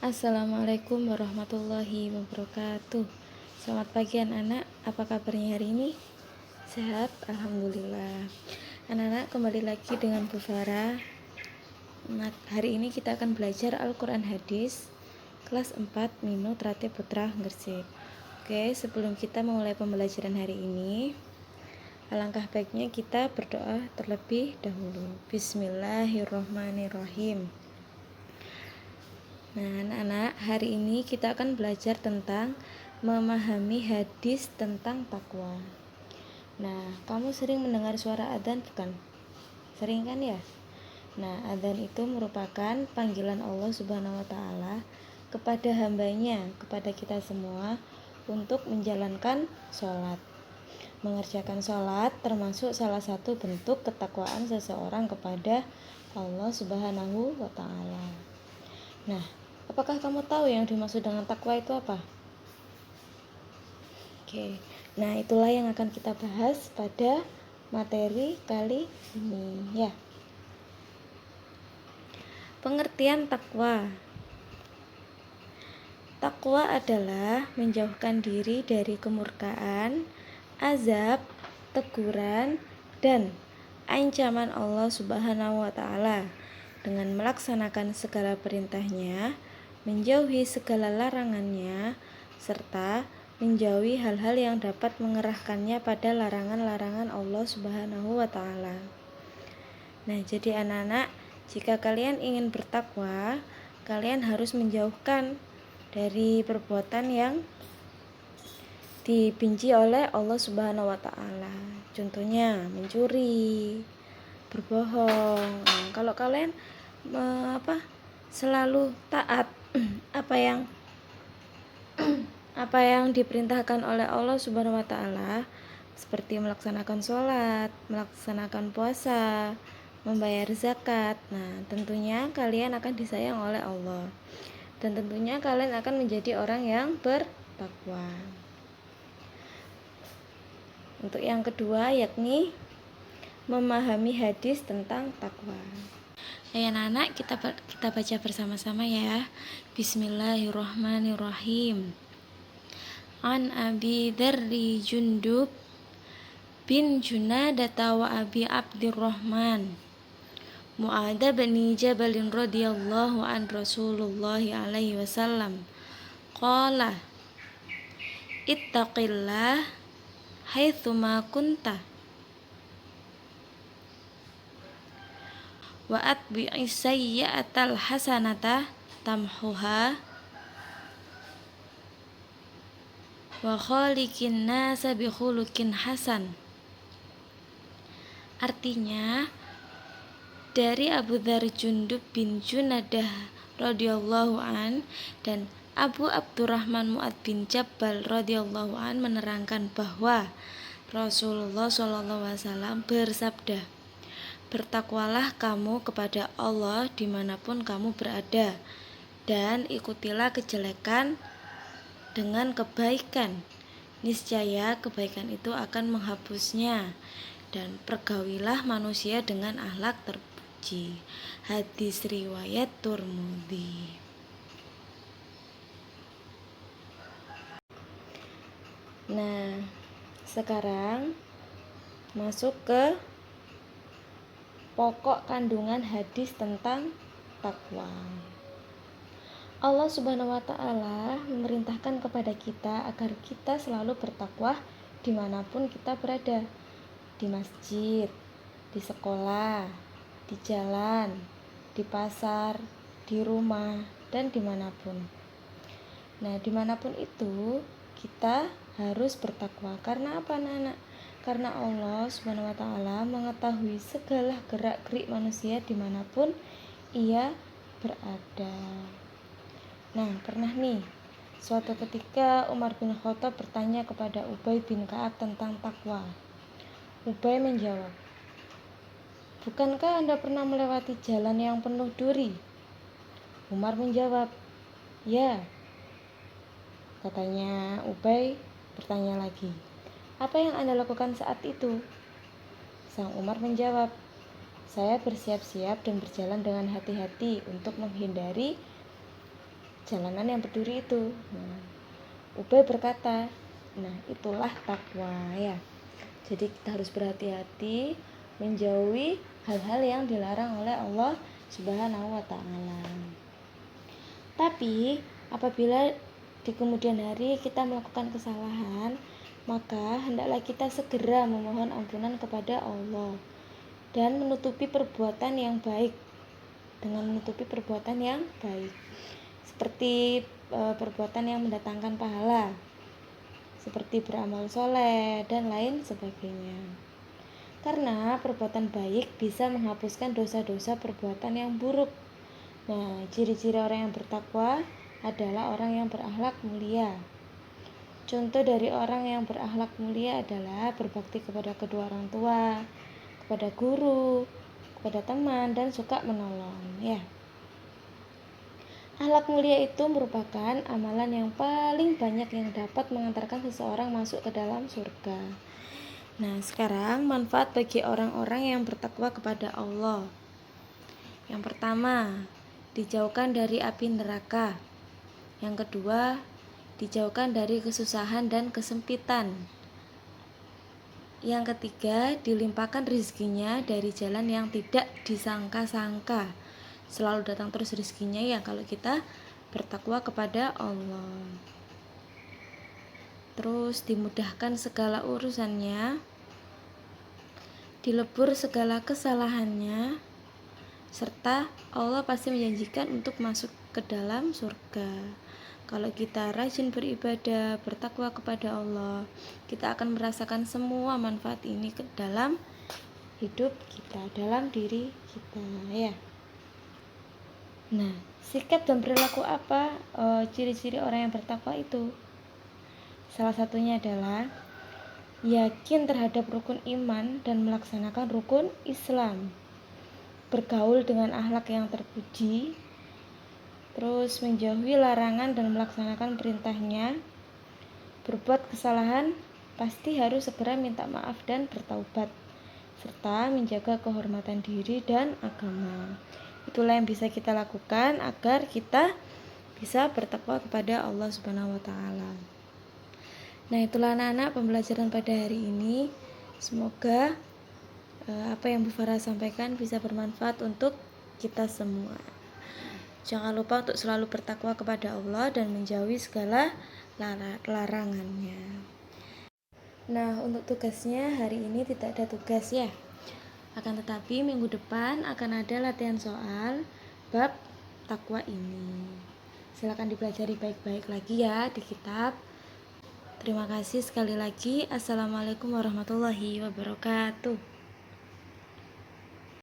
Assalamualaikum warahmatullahi wabarakatuh. Selamat pagi anak-anak, apa kabarnya hari ini? Sehat? Alhamdulillah. Anak-anak, kembali lagi dengan Bu Farah. Nah, hari ini kita akan belajar Al-Quran Hadis kelas 4 Minu Trate Putra Gresik. Oke, sebelum kita memulai pembelajaran hari ini, alangkah baiknya kita berdoa terlebih dahulu. Bismillahirrohmanirrohim. Nah, anak-anak, hari ini kita akan belajar tentang memahami hadis tentang takwa. Nah, kamu sering mendengar suara adzan bukan? Sering kan ya? Nah, adzan itu merupakan panggilan Allah Subhanahu wa Ta'ala kepada hambanya, kepada kita semua untuk menjalankan sholat. Mengerjakan sholat termasuk salah satu bentuk ketakwaan seseorang kepada Allah Subhanahu wa Ta'ala. Nah, apakah kamu tahu yang dimaksud dengan takwa itu apa? Oke, nah itulah yang akan kita bahas pada materi kali ini ya. Pengertian takwa. Takwa adalah menjauhkan diri dari kemurkaan, azab, teguran, dan ancaman Allah Subhanahu wa Ta'ala dengan melaksanakan segala perintahnya, menjauhi segala larangannya, serta menjauhi hal-hal yang dapat mengerahkannya pada larangan-larangan Allah Subhanahu wa Ta'ala. Nah, jadi anak-anak, jika kalian ingin bertakwa, kalian harus menjauhkan dari perbuatan yang dibenci oleh Allah Subhanahu wa Ta'ala. Contohnya mencuri, berbohong. Nah, kalau kalian selalu taat apa yang diperintahkan oleh Allah Subhanahu wa Ta'ala, seperti melaksanakan sholat, melaksanakan puasa, membayar zakat. Nah, tentunya kalian akan disayang oleh Allah. Dan tentunya kalian akan menjadi orang yang bertakwa. Untuk yang kedua yakni memahami hadis tentang takwa. Ayo anak-anak, kita baca bersama-sama ya. Bismillahirrahmanirrahim. An Abi Dzarri Jundub bin Junadata wa Abi Abdurrahman Mu'adz bin Jabal radhiyallahu an Rasulullah alaihi wasallam qala ittaqillah haitsuma kunta wa atbi'is sayyi'atal hasanata tamhuha wa khaliqin nasa bi khuluqin hasan. Artinya, dari Abu Dzar Jundub bin Junadah radhiyallahu an dan Abu Abdurrahman Mu'adz bin Jabal radhiyallahu an menerangkan bahwa Rasulullah SAW bersabda, bertakwalah kamu kepada Allah dimanapun kamu berada, dan ikutilah kejelekan dengan kebaikan. Niscaya kebaikan itu akan menghapusnya, dan pergaulilah manusia dengan akhlak terpuji. Hadis riwayat Tirmidzi. Nah, sekarang masuk ke pokok kandungan hadis tentang takwa. Allah Subhanahu wa Ta'ala memerintahkan kepada kita agar kita selalu bertakwa dimanapun kita berada, di masjid, di sekolah, di jalan, di pasar, di rumah, dan dimanapun. Nah, dimanapun itu kita harus bertakwa. Karena apa, anak-anak? Karena Allah Subhanahu wa Ta'ala mengetahui segala gerak-gerik manusia dimanapun ia berada. Nah, pernah nih, suatu ketika Umar bin Khattab bertanya kepada Ubay bin Ka'ab tentang takwa. Ubay menjawab, bukankah Anda pernah melewati jalan yang penuh duri? Umar menjawab, ya. Katanya Ubay bertanya lagi, apa yang Anda lakukan saat itu? Sang Umar menjawab, saya bersiap-siap dan berjalan dengan hati-hati untuk menghindari jalanan yang berduri itu. Nah, Ubay berkata, nah itulah takwa ya. Jadi kita harus berhati-hati menjauhi hal-hal yang dilarang oleh Allah Subhanahu wa taala. Tapi apabila di kemudian hari kita melakukan kesalahan, maka hendaklah kita segera memohon ampunan kepada Allah dan menutupi perbuatan yang baik dengan menutupi perbuatan yang baik, seperti perbuatan yang mendatangkan pahala, seperti beramal soleh dan lain sebagainya. Karena perbuatan baik bisa menghapuskan dosa-dosa perbuatan yang buruk. Nah, ciri-ciri orang yang bertakwa adalah orang yang berakhlak mulia. Contoh dari orang yang berakhlak mulia adalah berbakti kepada kedua orang tua, kepada guru, kepada teman, dan suka menolong ya. Akhlak mulia itu merupakan amalan yang paling banyak yang dapat mengantarkan seseorang masuk ke dalam surga. Nah, sekarang manfaat bagi orang-orang yang bertakwa kepada Allah. Yang pertama, dijauhkan dari api neraka. Yang kedua, dijauhkan dari kesusahan dan kesempitan. Yang ketiga, dilimpahkan rezekinya dari jalan yang tidak disangka-sangka. Selalu datang terus rezekinya ya kalau kita bertakwa kepada Allah. Terus dimudahkan segala urusannya, dilebur segala kesalahannya, serta Allah pasti menjanjikan untuk masuk ke dalam surga. Kalau kita rajin beribadah, bertakwa kepada Allah, kita akan merasakan semua manfaat ini ke dalam hidup kita, dalam diri kita ya. Nah, sikap dan perilaku apa ciri-ciri orang yang bertakwa itu? Salah satunya adalah yakin terhadap rukun iman dan melaksanakan rukun Islam, bergaul dengan akhlak yang terpuji, terus menjauhi larangan dan melaksanakan perintahnya, berbuat kesalahan pasti harus segera minta maaf dan bertaubat, serta menjaga kehormatan diri dan agama. Itulah yang bisa kita lakukan agar kita bisa bertakwa kepada Allah Subhanahu wa taala. Nah, itulah anak-anak pembelajaran pada hari ini. Semoga apa yang Bu Farah sampaikan bisa bermanfaat untuk kita semua. Jangan lupa untuk selalu bertakwa kepada Allah dan menjauhi segala larangannya. Nah, untuk tugasnya hari ini tidak ada tugas ya. Akan tetapi minggu depan akan ada latihan soal bab takwa ini. Silakan dipelajari baik-baik lagi ya di kitab. Terima kasih sekali lagi. Assalamualaikum warahmatullahi wabarakatuh.